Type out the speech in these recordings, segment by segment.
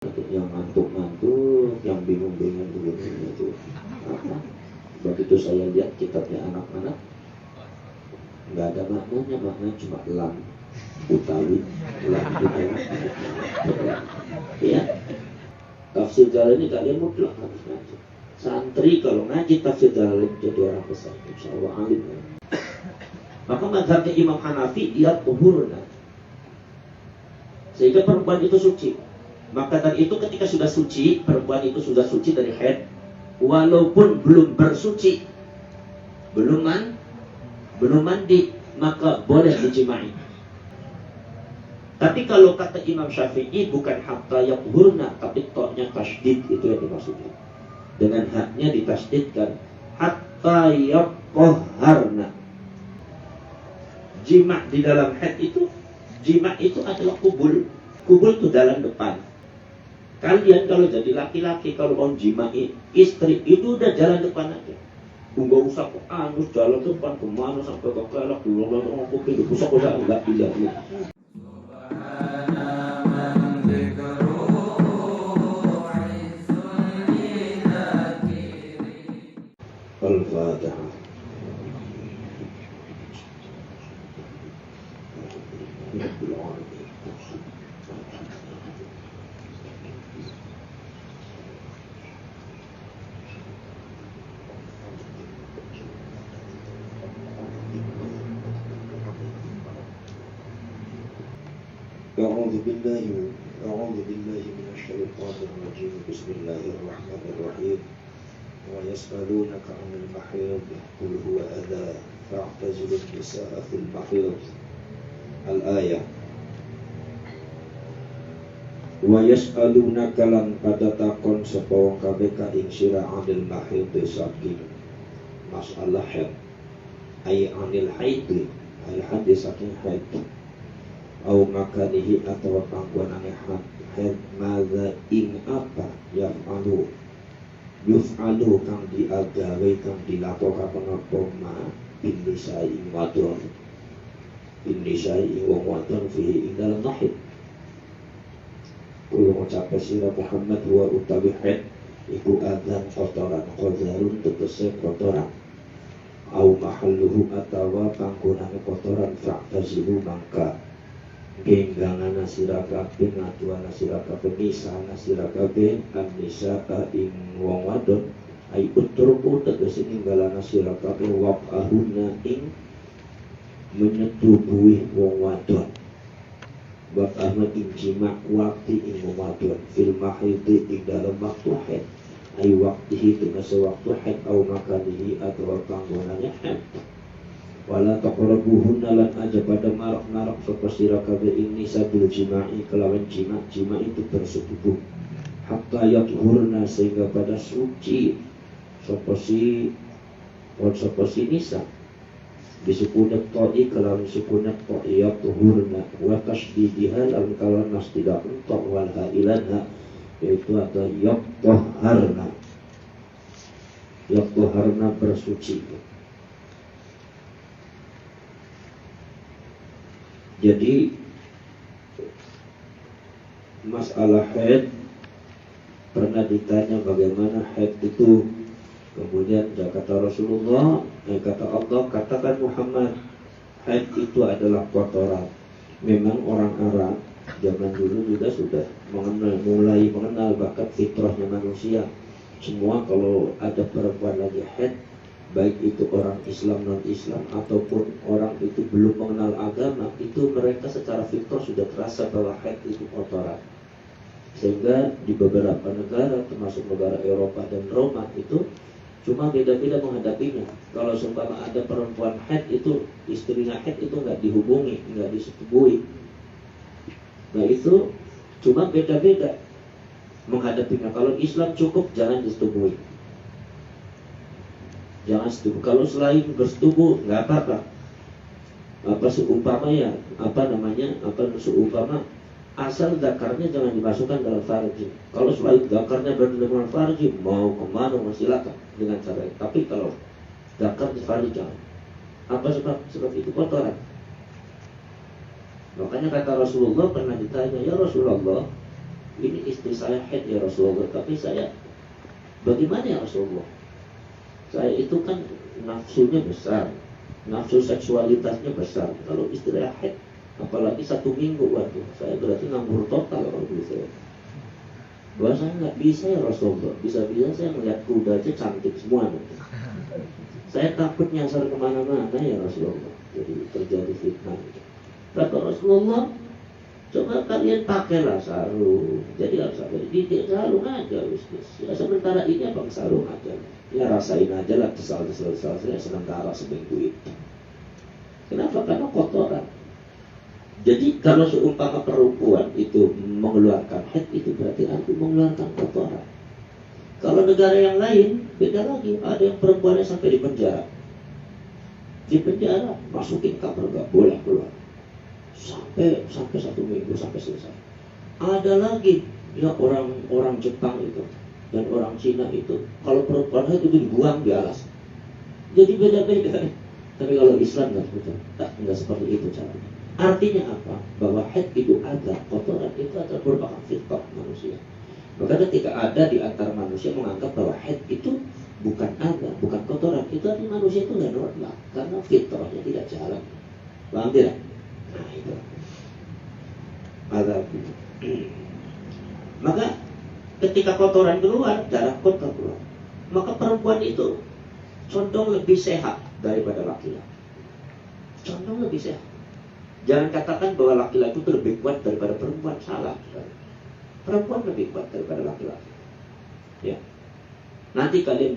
yang ngantuk-ngantuk, yang bingung-bingung itu apa? Begitu saya lihat kitabnya anak-anak, nggak ada maknanya cuma lam utawi, lam utawi. Ya, tafsir Jalalain ini kalian mutlak harus ngaji. Santri kalau ngaji tafsir Jalalain jadi orang besar, insya Allah alim. Maka mazhabnya Imam Hanafi dia tuhurna, sehingga perempuan itu suci. Maka dari itu ketika sudah suci, perempuan itu sudah suci dari haid, walaupun belum bersuci, belum mandi, maka boleh dijimai. Tapi kalau kata Imam Syafi'i bukan hatta yathurna, tapi toknya tasydid, itu yang dimaksudnya. Dengan haknya ditasydidkan hatta yatahharna. Jima di dalam haid itu, jima itu adalah kubul. Kubul itu dalam depan. Kalian kalau jadi laki-laki, kalau mau jimai istri, itu udah jalan depan aja. Enggak usah ke anus, jalan depan kemana sampai ke kelak dulu orang kuping pusat udah enggak tidak. Al-Fatihah. أعوذ بالله من الشيطان الرجيم. بسم الله الرحمن الرحيم. ويسألونك عن المحيض قل هو أذى فاعتزلوا النساء في المحيض. الآية. ويسألونك lan pada takon sapa wong kabeh ka ing sira anil mahid saking masalah haid. Ai anil haid, al hadis saking haid. Au makanihi atau panggonane haid madza ing apa yaf'alu yuf'alu kang diagawe kang dilakokaken apa ma binisai wadon binisai wong wadon fi ing dalem haid. Kulo ngucape sira Muhammad wa utawi haid iku adzan kotoran, qadarun tegese kotoran. Au mahalluhu atawa panggonane kotoran fa'tazilu mangka genggangana sira kabeh ngaduana sira kabeh misana sira kabeh an-nisa ing wong wadon ai utruku tegese ninggalana sira kabeh waqahuna ing menyetubuhi wong wadon waqahna ing jima waktu ing wong wadon fil mahid ing dalam waktu haid ai waktihi tegese waktu haid au makanihi atau panggonane haid. Wala taqrabuhunna lan aja pada marak-marak sapa sira kabeh ini sabil jima'i kelawan jima itu bersetubuh hatta yathurna sehingga pada suci sapa si nisa disukunat ta'i kelawan sukunat ta'i yathurna wa tasdidiha lan kalawan nasdida untuk wal hailanha yaitu atau yatahharna bersuci. Jadi masalah haid pernah ditanya bagaimana haid itu, kemudian kata Rasulullah, kata Allah, katakan Muhammad, haid itu adalah kotoran. Memang orang Arab zaman dulu juga sudah mulai mengenal bakat fitrahnya manusia. Semua kalau ada perempuan lagi haid, baik itu orang Islam non-Islam ataupun orang itu belum mengenal agama, itu mereka secara fitrah sudah terasa bahwa haid itu kotoran. Sehingga di beberapa negara termasuk negara Eropa dan Roma itu cuma beda-beda menghadapinya. Kalau seumpama ada perempuan haid itu, istrinya haid itu nggak dihubungi, nggak disetubui. Nah itu cuma beda-beda menghadapinya. Kalau Islam cukup jangan disetubui. Jangan setubuh. Kalau selain bersetubuh nggak apa-apa. Seumpama asal zakarnya jangan dimasukkan dalam farji. Kalau selain zakarnya berhubungan farji, mau kemana silakan dengan cara itu. Tapi kalau zakar di farji jangan. Apa sebab? Sebab itu kotoran. Makanya kata Rasulullah pernah ditanya, ya Rasulullah, ini istri saya haid ya Rasulullah, tapi saya bagaimana ya Rasulullah? Saya itu kan nafsunya besar, nafsu seksualitasnya besar. Kalau istri saya haid, apalagi 1 minggu, waduh, saya berarti nganggur total kalau bisa. Wah, saya nggak bisa ya Rasulullah. Bisa-bisa saya melihat kuda aja cantik semua nanti. Saya takut nyasar kemana-mana ya Rasulullah. Jadi terjadi fitnah. Kata Rasulullah, coba kalian pakailah sarung. Jadi harus di sarung aja, ya, sementara ini apa sarung aja. Ya rasain aja lah kesal-kesal saya sementara seminggu itu. Kenapa? Karena kotoran. Jadi kalau seumpama perempuan itu mengeluarkan haid, itu berarti arti mengeluarkan kotoran. Kalau negara yang lain beda lagi. Ada yang perempuannya sampai di penjara. Di penjara masukin kamar, gak boleh keluar sampai 1 minggu sampai selesai. Ada lagi ya orang Jepang itu dan orang Cina itu, kalau perempuan itu dibuang di alas. Jadi beda-beda. Tapi kalau Islam nggak seperti itu caranya. Artinya apa? Bahwa haid itu ada, kotoran itu adalah merupakan fitrah manusia. Maka ketika ada di antara manusia menganggap bahwa haid itu bukan ada, bukan kotoran, itu artinya manusia itu nggak normal karena fitrahnya tidak jalan. Paham tidak? Nah itu ada. Maka ketika kotoran keluar, darah kotor keluar, maka perempuan itu condong lebih sehat daripada laki-laki. Condong lebih sehat. Jangan katakan bahwa laki-laki itu lebih kuat daripada perempuan, salah. Perempuan lebih kuat daripada laki-laki. Ya. Nanti kalian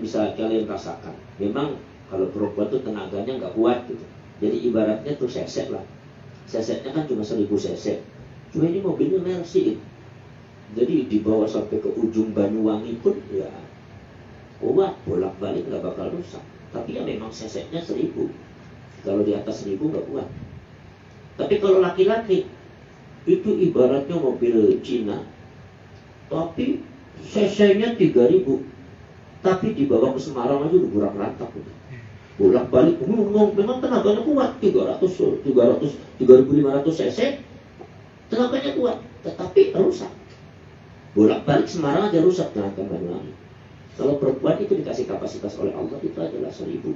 rasakan. Memang kalau perempuan itu tenaganya nggak kuat gitu. Jadi ibaratnya tuh seset lah. Sesetnya kan cuma 1000 cc. Cuma ini mobilnya Mercy. Jadi dibawa sampai ke ujung Banyuwangi pun ya kuat, bolak-balik nggak bakal rusak. Tapi ya memang cc-nya 1000. Kalau di atas 1000 nggak kuat. Tapi kalau laki-laki itu ibaratnya mobil Cina, tapi cc-nya 3000, tapi dibawa ke Semarang aja udah burak rantak udah. Bolak-balik, memang tenaganya kuat, 3500 cc, tenaganya kuat, tetapi rusak. Bolak-balik Semarang aja rusak tenaga Banyuwangi. Kalau perempuan itu dikasih kapasitas oleh Allah itu adalah 1000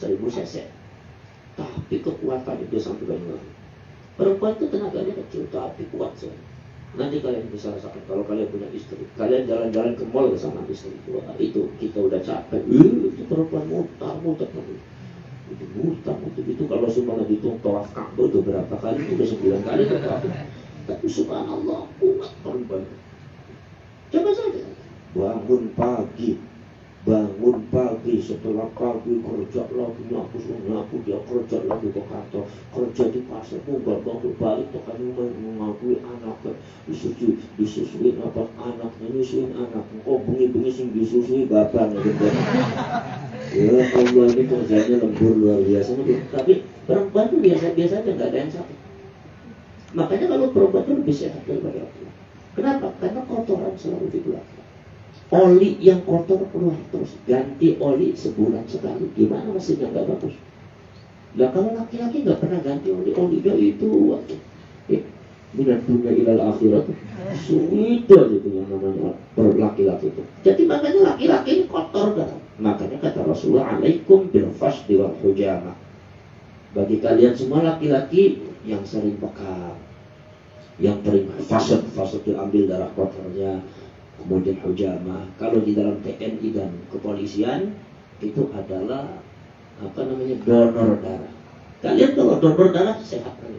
cc. Tapi kekuatan itu sampai Banyuwangi. Perempuan itu tenaganya kecil, tapi kuat sekali. Nanti kalian bisa rasakan kalau kalian punya istri. Kalian jalan-jalan ke mall bersama istri. Wah, itu kita udah capek. Itu perempuan mutar. Itu mutar. Itu kalau semuanya dihitung tawaf Ka'bah itu berapa kali? Itu udah 9 kali tawaf. Tapi subhanallah kuat perempuan. Coba saja. Bangun pagi, setelah pagi kerja lagi, nyapu dia kerja lagi ke kantor, kerja di pasar, bangun balik ke rumah, mengakui anaknya, disusuin apa anaknya, nyusuin anak, bengi sing disusui bapaknya gitu. Ya Allah, ini kerjanya lembur luar biasa. Tapi perempuan itu biasa-biasa aja, nggak ada yang sakit. Makanya kalau perempuan itu lebih sehat daripada laki-laki. Kenapa? Karena kotoran selalu dikeluarkan. Oli yang kotor keluar terus, ganti oli sebulan sekali. Gimana mesinnya nggak bagus? Nah kalau laki-laki nggak pernah ganti olinya itu minat dunia ilal akhirat sudah itu yang namanya laki-laki itu. Jadi makanya laki-laki ini kotor kan? Makanya kata Rasulullah, alaikum bil fasdi wal hujamah. Bagi kalian semua laki-laki yang sering bekam, yang sering fasad diambil darah kotornya, kemudian hujamah. Kalau di dalam TNI dan kepolisian itu adalah donor darah. Kalian kalau donor darah sehat kan?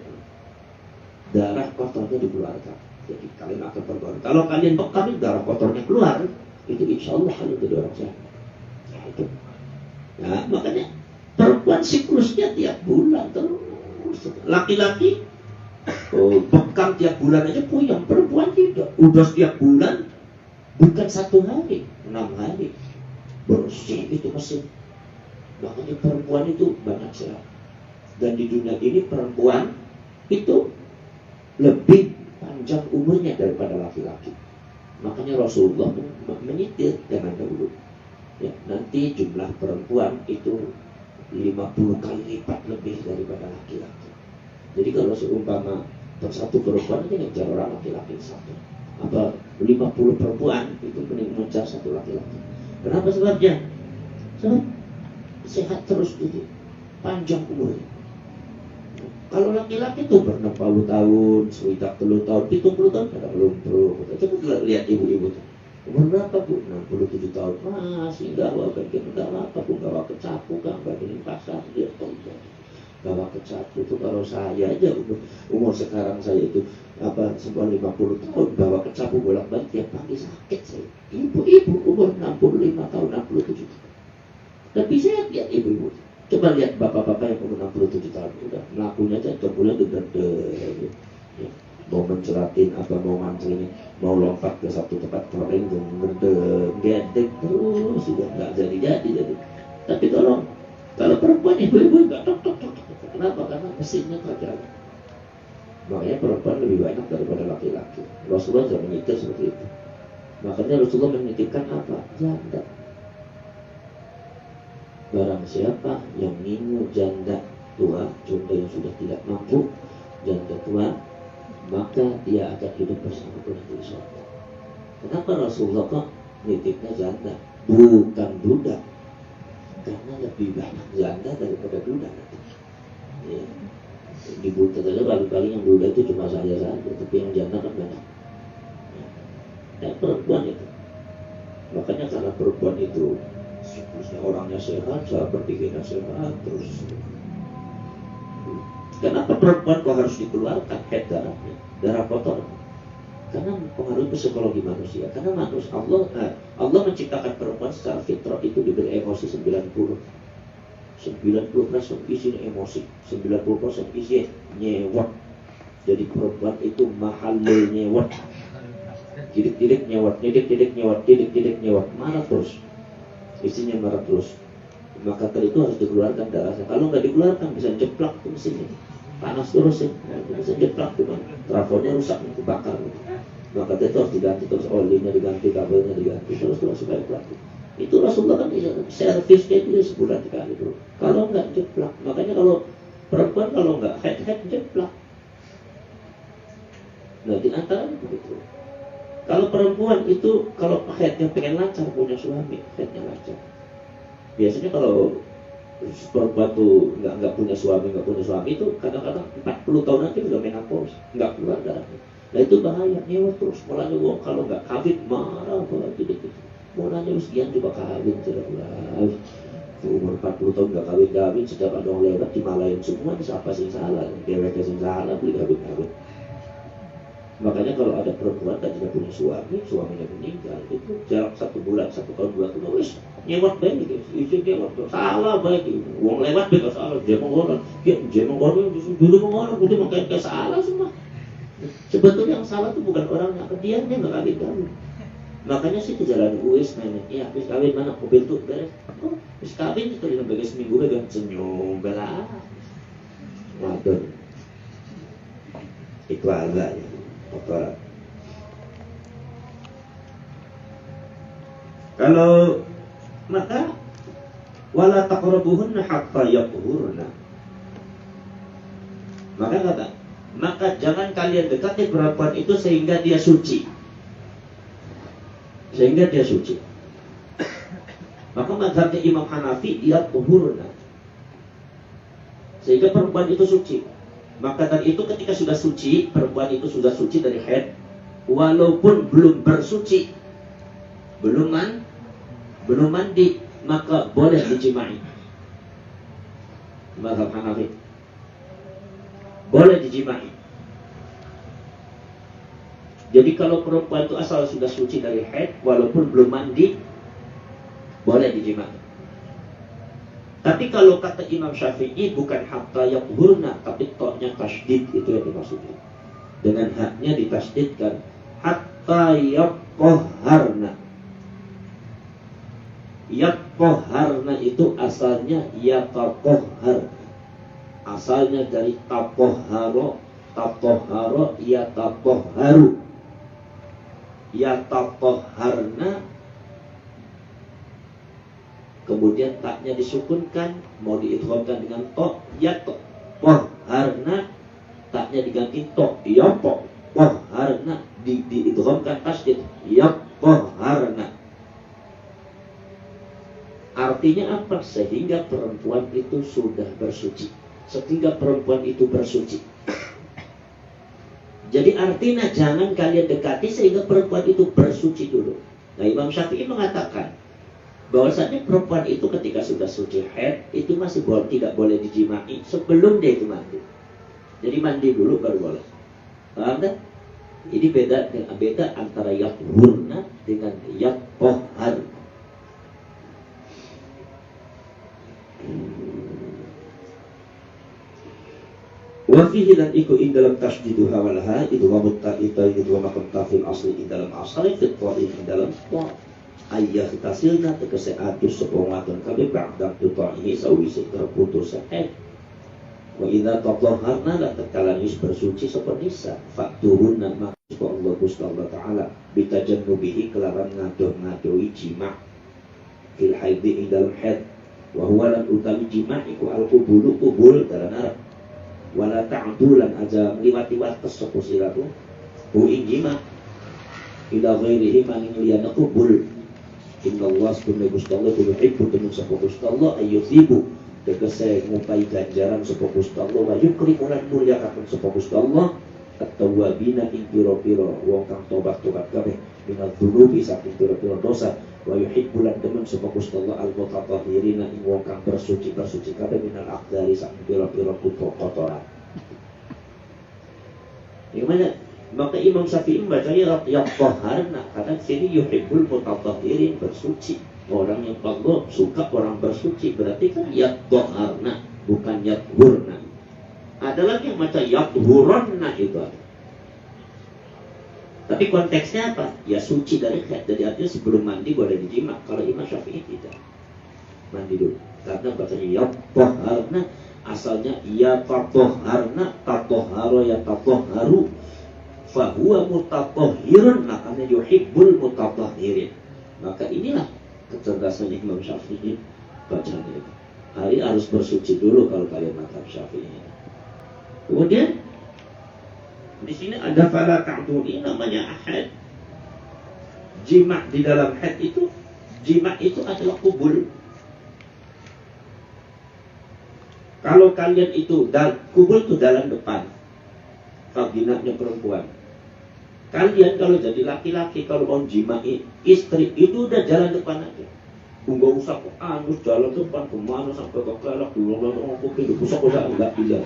Darah kotornya dikeluarkan. Jadi kalian akan berdoa. Kalau kalian bekam darah kotornya keluar, itu insya Allah kalian jadi orang sehat. Nah itu. Nah makanya perempuan siklusnya tiap bulan terus. Laki-laki bekam tiap bulan aja puyeng. Perempuan tidak. Udah setiap bulan. Bukan 1 hari, 6 hari bersih itu mesin. Makanya perempuan itu banyak sehat. Dan di dunia ini perempuan itu lebih panjang umurnya daripada laki-laki. Makanya Rasulullah menyitir dengan dahulu. Ya, nanti jumlah perempuan itu 50 kali lipat lebih daripada laki-laki. Jadi kalau seumpama satu perempuan ini ngejar orang laki-laki satu. Apa 50 perempuan itu mending mencar satu laki-laki. Kenapa sebabnya? Sebab sehat terus gitu, panjang umurnya. Kalau laki-laki tuh ber-60 tahun, 30 tahun, 70 tahun pada belum perlu. Coba lihat ibu-ibu tuh. Umur berapa bu? 67 tahun. Masih gawa bagian gawa apa bu? Gawa kecapu kan bagian pasar dia tuh. Gawa kecapu itu kalau saya aja umur sekarang saya itu apa semua 50 tahun bawa kecapu bolak-balik tiap pagi sakit saya. Ibu-ibu umur 65 tahun, 67 tahun. Tapi saya lihat ibu-ibu. Coba lihat bapak-bapak yang umur 67 tahun udah melakukannya aja terbulan gede. Ya. Mau menceratin apa mau mancerin mau lompat ke satu tempat kering gede terus sudah nggak jadi. Tapi kalau perempuan ibu-ibu nggak tok. Kenapa? Karena mesinnya kagak. Makanya perempuan lebih banyak daripada laki-laki. Rasulullah sudah menyitir seperti itu. Makanya Rasulullah menitipkan apa? Janda. Barang siapa yang minum janda tua, janda yang sudah tidak mampu, janda tua, maka dia akan hidup bersama nanti di surga. Kenapa Rasulullah kok nitipnya janda, bukan budak? Karena lebih banyak janda daripada budak. Ya. Di budak saja kali-kali yang budak itu cuma saya saja, tapi yang janda kan banyak. Dan perempuan itu, makanya karena perempuan itu orangnya sehat, cara berpikirnya sehat, terus kenapa perempuan kok harus dikeluarkan head darah kotor? Karena mempengaruhi psikologi manusia. Karena manusia Allah menciptakan perempuan secara fitrah itu diberi emosi 90% isi emosi, 90% isi nyewot. Jadi perempuan itu mahalul nyewot, didik nyewot, marah terus, isinya marah terus. Maka tadi itu harus dikeluarkan darahnya. Kalau nggak dikeluarkan bisa jeplak tuh mesinnya, panas terus ya, bisa jeplak tuh, trafonya rusak, kebakar. Maka itu harus diganti terus, olinya diganti, kabelnya diganti terus supaya jeplak. Itu Rasulullah kan servisnya itu sebulan sekali tuh. Kalau nggak jeplak, makanya kalau perempuan kalau nggak head jeplak. Nah di antara begitu. Kalau perempuan itu kalau headnya pengen lancar punya suami, headnya lancar. Biasanya kalau perempuan tuh nggak punya suami itu kadang-kadang 40 tahun nanti udah menopause, nggak keluar darahnya. Nah itu bahaya, nyewa terus. Mulanya kalau nggak kawin marah banget gitu. Mau nanya sekian coba kawin tidak lah. Umur 40 tahun nggak kawin, setiap ada orang lewat dimalain semua, siapa sih salah? Dewek sih salah, beli kawin. Makanya kalau ada perempuan dan tidak punya suaminya meninggal, itu jarak 1 bulan, 1 tahun, 2 tahun, wis nyewat baik gitu, istri nyewat salah baik gitu, uang lewat baik salah, dia mengorang, dulu mengorang, udah mengkaitkan salah semua. Sebetulnya yang salah itu bukan orangnya, dia nggak kawin. Makanya sih ke jalan Uwais nanya, iya habis kawin mana mobil tuh beres, habis kawin itu lima beres seminggu udah senyum belah, waduh, itu agak ya. Kalau maka wala taqrabuhunna hatta yaqhurna. Maka jangan kalian dekati perempuan itu sehingga dia suci. Maka mazhabnya Imam Hanafi dia tuhurna. Sehingga perempuan itu suci. Maka dari itu ketika sudah suci, perempuan itu sudah suci dari haid, walaupun belum bersuci, belum mandi, maka boleh dijimai. Mazhab Hanafi boleh dijimai. Jadi kalau perempuan itu asal sudah suci dari haid, walaupun belum mandi, boleh dijimai. Tapi kalau kata Imam Syafi'i bukan hatta yaqhurna, tapi toknya tasydid, itu yang dimaksudnya. Dengan haknya ditasydidkan hatta yaqharna. Yaqharna itu asalnya yataqhar. Asalnya dari taqhara, yataqharu. Yataqharna, kemudian taknya disukunkan, mau diidghamkan dengan to, yataqharna, taknya diganti to, yato. yatahharna, diidghamkan tasydid, yatahharna. Artinya apa? Sehingga perempuan itu sudah bersuci. Sehingga perempuan itu bersuci. Jadi artinya jangan kalian dekati sehingga perempuan itu bersuci dulu. Nah, Imam Syafi'i mengatakan bahwasanya perempuan itu ketika sudah suci haid itu masih tidak boleh dijimai sebelum dia itu mandi. Jadi mandi dulu baru boleh. Paham tak? Ini beda antara yathurna dengan yatahhar. Wa fihi dan iku ing dalam tasdidu hawalaha itu wa mutta'ita itu wa maqtafil asli ing dalam asli fit ta'if ing dalam ta' ayah tasilna tegese atus sapa wadon kabeh ba'da tu'ahi sawise terputus haid. Wa idza tatahharna la takalan is bersuci sapa nisa fakturunna maksud Allah Gusti Allah taala bitajannubihi kelawan ngadoh-ngadohi jima' fil haid ing dalam haid wa huwa lan utawi jima' iku al-qubulu qubul dalam Arab wala ta'dulan aja liwat-liwat sapa siratu hu ing jima' ila ghairihi maning liyana qubul. Inna Allah subhanahu wa ta'ala yuhibbu temen sapa Gusti Allah ayyusibu tegese ngupai ganjaran sapa Gusti Allah wa yukrimu lan mulyakaken sapa Gusti Allah at-tawwabina ing pira-pira wong kang tobat-tobat kabeh minal dzunubi saking pira-pira dosa wa yuhibbu lan temen sapa Gusti Allah al-mutatahhirina ing wong kang bersuci kabeh minal aqdari saking pira-pira kotoran. Gimana? Maka Imam Syafi'i membacanya yatahharna karena sini yuhibbul mutatahhirin bersuci. Orang yang Allah suka orang bersuci berarti kan yatahharna bukan yathurna. Ada lagi yang macam yathurunna itu. Tapi konteksnya apa? Ya suci dari haid. Jadi artinya sebelum mandi boleh dijima. Kalau Imam Syafi'i tidak. Mandi dulu. Karena bacanya yatahharna asalnya yatatahharna tatahhara yatatahharu fahuwa mutatahhirun makanya yuhibbul mutatahhirin. Maka inilah kecerdasan Imam Syafi'i bacanya. Hari harus bersuci dulu kalau kalian mazhab Syafi'i. Kemudian di sini ada fala ta'duni namanya haid. Jima' di dalam haid itu, jima' itu adalah kubul. Kalau kalian itu kubul itu dalam depan, vaginanya perempuan. Kalian kalau jadi laki-laki kalau mau jima'i istri itu udah jalan depan aja. Enggak usah ke anus jalan depan kemana sampai ke kelak dulu ngomong usah enggak tidak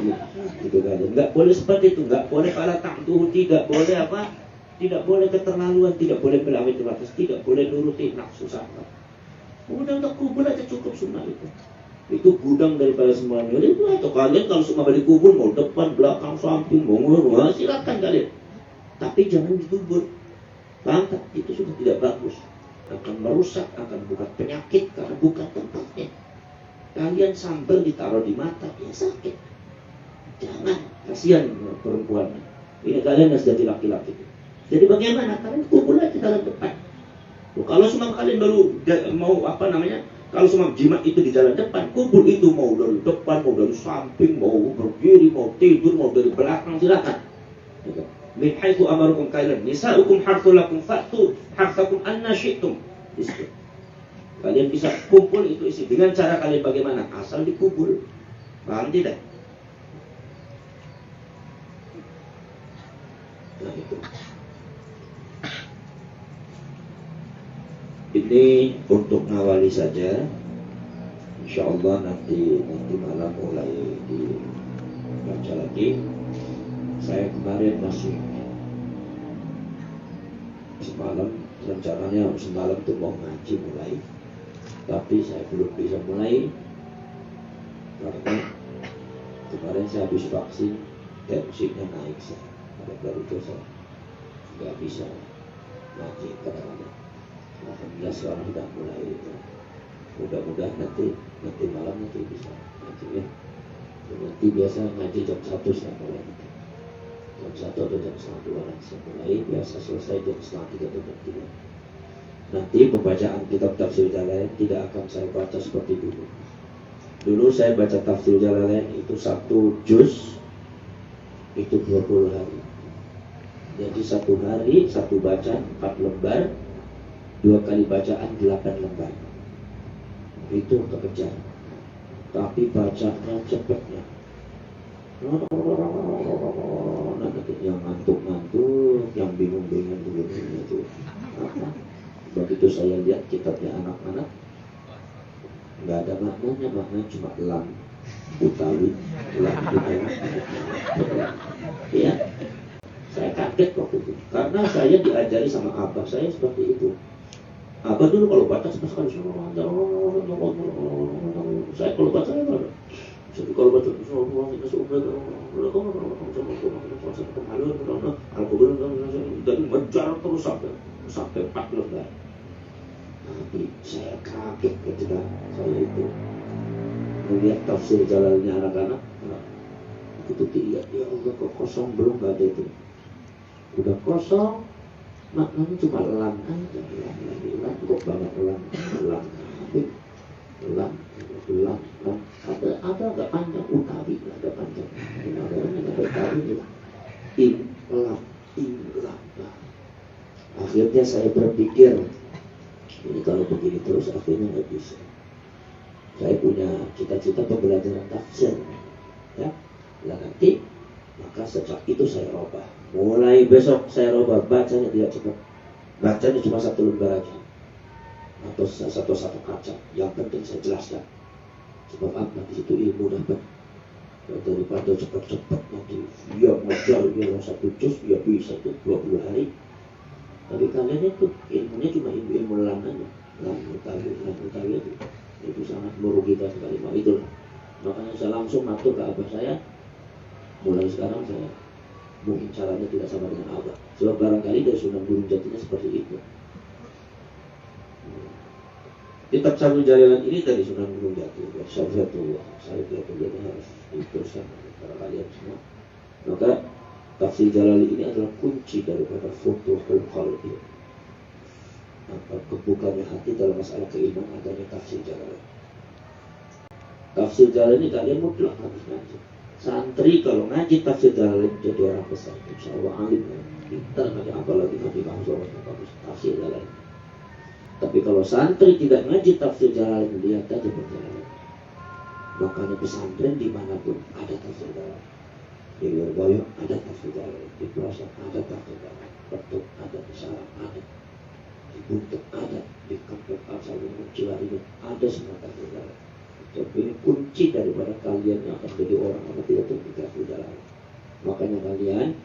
gitu kan. Enggak boleh seperti itu, enggak boleh kalau takdu, tidak boleh apa? Tidak boleh keterlaluan, tidak boleh melawan batas, tidak boleh nuruti nafsu sama. Udah untuk kubur aja cukup sunnah itu. Itu gudang daripada semuanya. Jadi itu kalian kalau semua balik kubur mau depan, belakang, samping, mau ngurus, silakan kalian. Tapi jangan ditubur. Paham tak? Itu sudah tidak bagus. Akan merusak, akan bukan penyakit karena bukan tempatnya. Kalian sambal ditaruh di mata, ya sakit. Jangan, kasihan perempuan. Ini kalian harus jadi laki-laki. Jadi bagaimana? Kalian kubur aja dalam depan. Kalau semua kalian baru mau apa namanya? Kalau semua jimat itu di jalan depan, kubur itu mau dari depan, mau dari samping, mau berdiri, mau tidur, mau dari belakang, silakan. Min haitsu amarukum kailan nisaukum harthul lakum fa'tu harthakum anna syi'tum. Kalian bisa kumpul itu isi dengan cara kalian bagaimana? Asal dikubur. Paham tidak? Nah itu. Ini untuk ngawali saja. Insyaallah nanti malam mulai dibaca lagi. Saya kemarin masih semalam rencananya semalam tuh mau ngaji mulai, tapi saya belum bisa mulai karena kemarin saya habis vaksin tensinya naik, baru itu saya nggak bisa ngaji kadang-kadang. Alhamdulillah sekarang sudah mulai itu. Mudah-mudahan nanti malam nanti bisa ngaji ya. Nanti biasa ngaji jam 1 saya mulai. Jam 1 atau jam 1 saya mulai, biasa selesai jam 2:30 atau jam 3. Nanti pembacaan kitab Tafsir Jalalain tidak akan saya baca seperti dulu. Dulu saya baca Tafsir Jalalain itu 1 juz itu 20 hari. Jadi satu hari satu bacaan 4 lembar, 2 kali bacaan 8 lembar. Itu kekejar. Tapi bacanya cepatnya. Nanti yang ngantuk-ngantuk, yang bingung-bingung itu. Begitu saya lihat kitabnya anak-anak, nggak ada maknanya, maknanya cuma lam utawi, lam utawi. Ya, saya kaget waktu itu, karena saya diajari sama abah saya seperti itu. Abah dulu kalau baca sama sekali, saya kalau baca jadi kalau baca dari menjar terus sampai 4 lembar. Tapi saya kaget ketika saya itu melihat tafsir Jalalnya anak-anak. Itu dilihat, ya Allah kok kosong, belum gak ada itu. Udah kosong, maknanya cuma lam aja, lam kok banget lam. Ada agak panjang, utawi ada panjang. Ada utawi, lam. Akhirnya saya berpikir, ini kalau begini terus akhirnya nggak bisa. Saya punya cita-cita pembelajaran tafsir, ya. Nanti maka sejak itu saya robah. Mulai besok saya robah, bacanya tidak cepat, bacanya cuma 1 lembar aja atau satu kaca. Yang penting saya jelaskan. Sebab apa? Di situ ilmu dapat. Daripada cepat-cepat nanti dia mengajar dia 1 juz, dia bisa itu 20 hari. Tapi kalian itu ilmunya cuma ilmu lam aja, lam utawi itu sangat merugikan sekali. Itulah makanya saya langsung matur ke abah saya. Mulai sekarang saya mungkin caranya tidak sama dengan abah, sebab barangkali dari Sunan Gunung Jatinya seperti itu. Kitab Syarhul Jalalan ini dari Sunan Gunung Jati, Syarhatullah. Saya tidak harus diteruskan para kalian semua. Maka tafsir Jalali ini adalah kunci daripada futuhul qalbi. Kebukaannya hati dalam masalah keimanan adanya tafsir Jalali. Tafsir Jalali ini kalian mutlak harus ngaji. Santri kalau ngaji tafsir Jalali jadi orang besar, insya Allah alim, pintar nanti, apalagi nanti bangsa orang bagus tafsir Jalali. Tapi kalau santri tidak ngaji tafsir Jalali, lihat aja perjalanan. Makanya pesantren dimanapun ada tafsir Jalali. Di Lirboyo ada tafsir Jalali, di Pelosok ada tafsir Jalali, Betuk ada, di Sarang ada, di Buntuk ada, di Kampung Al-Salim, Ciwaringin ada, semua tafsir Jalali. Jadi ini kunci daripada kalian yang akan jadi orang yang tidak terpikir di dalam. Makanya kalian,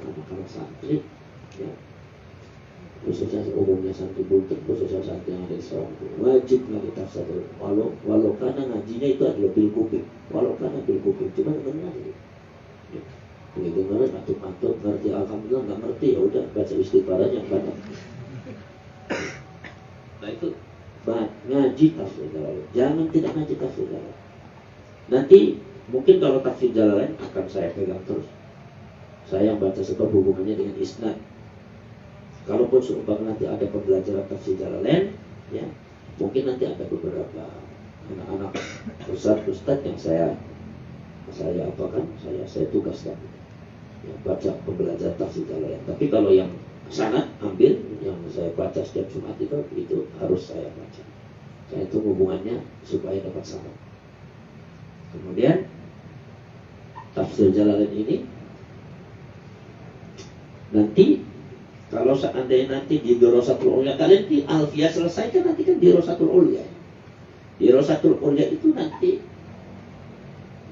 anak-anak santri, ya, khususnya umumnya santri Buntuk, khususnya santri yang ada di Sarang, wajib ngaji tafsir. Walau karena ngajinya itu adalah bil kuping, cuma benar. Begitu ngantuk, ngerti alhamdulillah, nggak ngerti ya udah baca istighfar aja banyak. Nah itu ngaji tafsir Jalalain, jangan tidak ngaji tafsir Jalalain. Nanti mungkin kalau tafsir Jalalain akan saya pegang terus. Saya yang baca sebab hubungannya dengan isnad. Kalaupun seumpama nanti ada pembelajaran tafsir Jalalain, ya mungkin nanti ada beberapa anak-anak ustadz yang saya tugaskan, ya, baca pembelajaran tafsir Jalalain. Tapi kalau yang sanad ambil, yang saya baca setiap Jumat itu harus saya baca. Saya itu hubungannya supaya dapat sama. Kemudian tafsir Jalalain ini nanti kalau seandainya nanti di Dirasatul Ulya, kalian di Alfiyah selesaikan, nanti kan di Dirasatul Ulya. Di Dirasatul Ulya itu nanti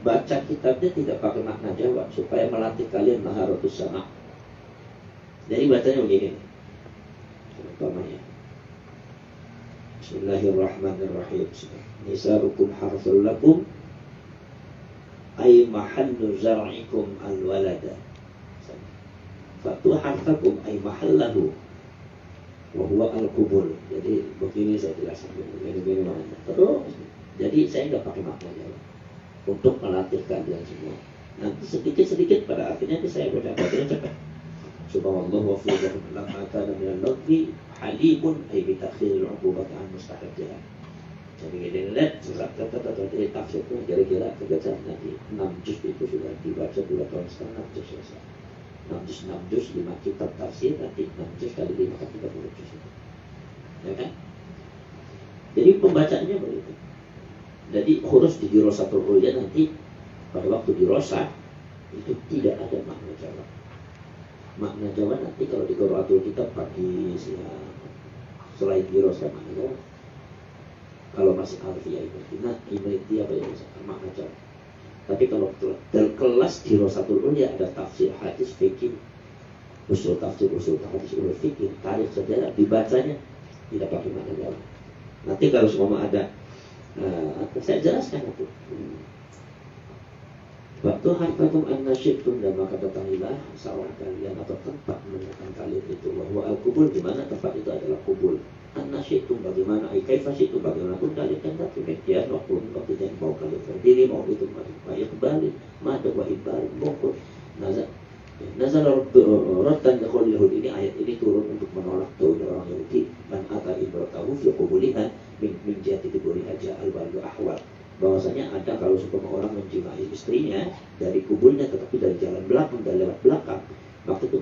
baca kitabnya tidak pakai makna Jawa supaya melatih kalian maharatus sama'. Jadi bacanya begini. Umpamanya Bismillahirrahmanirrahim. Nisa'ukum harthul lakum ay mahallu zar'ikum al-walada. Fatu harthakum ay mahallahu wa huwa al-qubul. Jadi begini saya jelaskan, begini maknanya. Terus jadi saya enggak pakai makna Jawa untuk melatih kalian semua. Nanti sedikit-sedikit pada akhirnya saya baca cepat. Subhanallah wa fuzahu lamma kana min al-lafzi halimun ay bi ta'khir al-'uqubat an mustahiqiha. Jadi lihat kata-kata dari tafsir itu kira-kira nanti 6 juz itu sudah dibaca 2 tahun setengah juz selesai. 6 juz 6 juz 5 kitab tafsir, nanti 6 juz kali 5 kan 30 juz. Ya kan? Jadi pembacaannya begitu. Jadi huruf di dirosatul ulya nanti pada waktu dirosa itu tidak ada makna Jawa. Makna Jawa nanti kalau di Qur'atul Kitab pakai selain dirosa makna Jawa. Kalau masih alfiah itu, nah ini apa ya makna Jawa. Tapi kalau kelas dirosatul ulya ada tafsir hadis fikih, usul tafsir, usul hadis, usul fikih, tarikh sejarah, dibacanya tidak pakai makna Jawa. Nanti kalau semua ada saya jelaskan itu. Waktu hartakum an-nasyidtum dan maka datangilah sawah kalian atau tempat menemukan kalian itu bahwa al-kubul di mana tempat itu adalah kubul. An-nasyidtum bagaimana kaifasyidtum bagaimana pun kalian hendak demikian waktu yang mau kalian berdiri mau itu maju kembali madu wa ibar bongkot nazar rotan yaqul yahud ini ayat ini turun untuk menolak tuh orang Yahudi man ata ibratahu fi qubuliha min jati diburi aja al-walu ahwal bahwasanya ada kalau supaya orang menjimai istrinya dari kubulnya tetapi dari jalan belakang dan lewat belakang waktu itu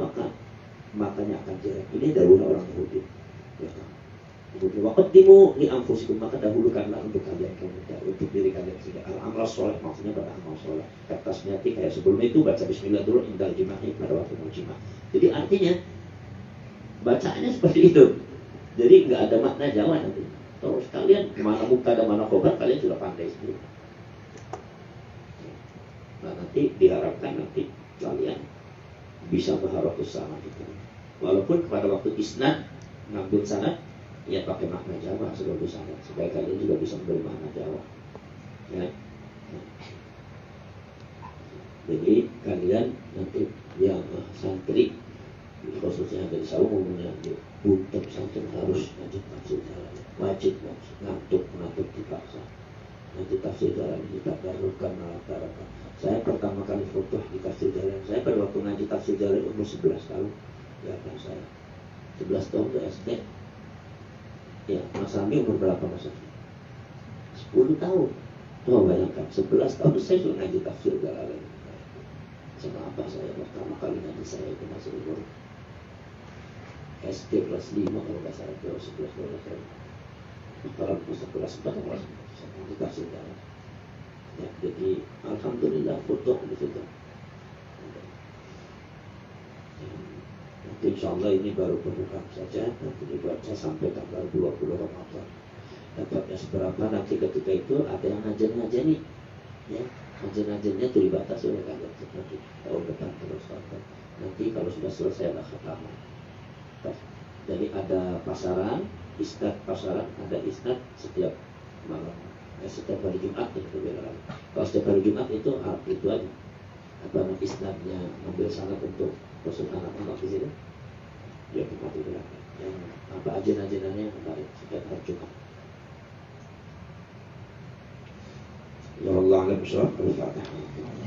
makanya akan jelek. Ini dahulu orang Yahudi ya. Kemudian waqaddimu li anfusikum maka dahulukanlah untuk kalian untuk diri kalian sendiri al-amal soleh maksudnya beramal soleh kertasnya kayak sebelum itu baca bismillah dulu indal jima'i pada waktu mau jima. Jadi artinya bacaannya seperti itu. Jadi nggak ada makna Jawa nanti. Terus kalian mana mubtada mana khobar kalian sudah pandai sendiri. Nah nanti diharapkan nanti kalian bisa berharapus sama itu. Walaupun pada waktu isnad ngambil sanad ya pakai makna Jawa sebagai sanad supaya kalian juga bisa memberi makna Jawa. Ya. Jadi kalian nanti yang santri khususnya dari Sawu umumnya untuk santri harus ngaji tafsir jalan wajib ngantuk dipaksa nanti tafsir jalan kita barukan masyarakat. Saya pertama kali foto di tafsir jalan saya pada waktu ngaji tafsir jalan umur 11 tahun ya kan saya 11 tahun ke SD ya Mas Rami umur berapa Mas Rami? 10 tahun oh bayangkan 11 tahun saya sudah ngaji tafsir jalan sama apa saya pertama kali ngaji saya itu masih umur SD kelas 5 kalau nggak salah 11 tahun kalau kelas 4 atau kelas 5 kita sudah ya, jadi alhamdulillah foto di situ nanti insya Allah ini baru pembukaan saja nanti dibaca sampai tanggal 20 Ramadan dapatnya seberapa nanti ketika itu ada yang ngajar-ngajari ya ngajar-ngajarnya itu dibatasi oleh kalian nanti tahun depan terus nanti kalau sudah selesai lah khataman. Jadi ada pasaran, isnad pasaran, ada isnad setiap malam, setiap hari Jumat itu beda. Kalau setiap hari Jumat itu aja apa nama isnadnya ambil sanad untuk usul anak-anak di sini. Ya Jumat itu lah. Yang apa ajen-ajenannya menarik setiap hari Jumat. Ya Allah alam Al-Fatihah.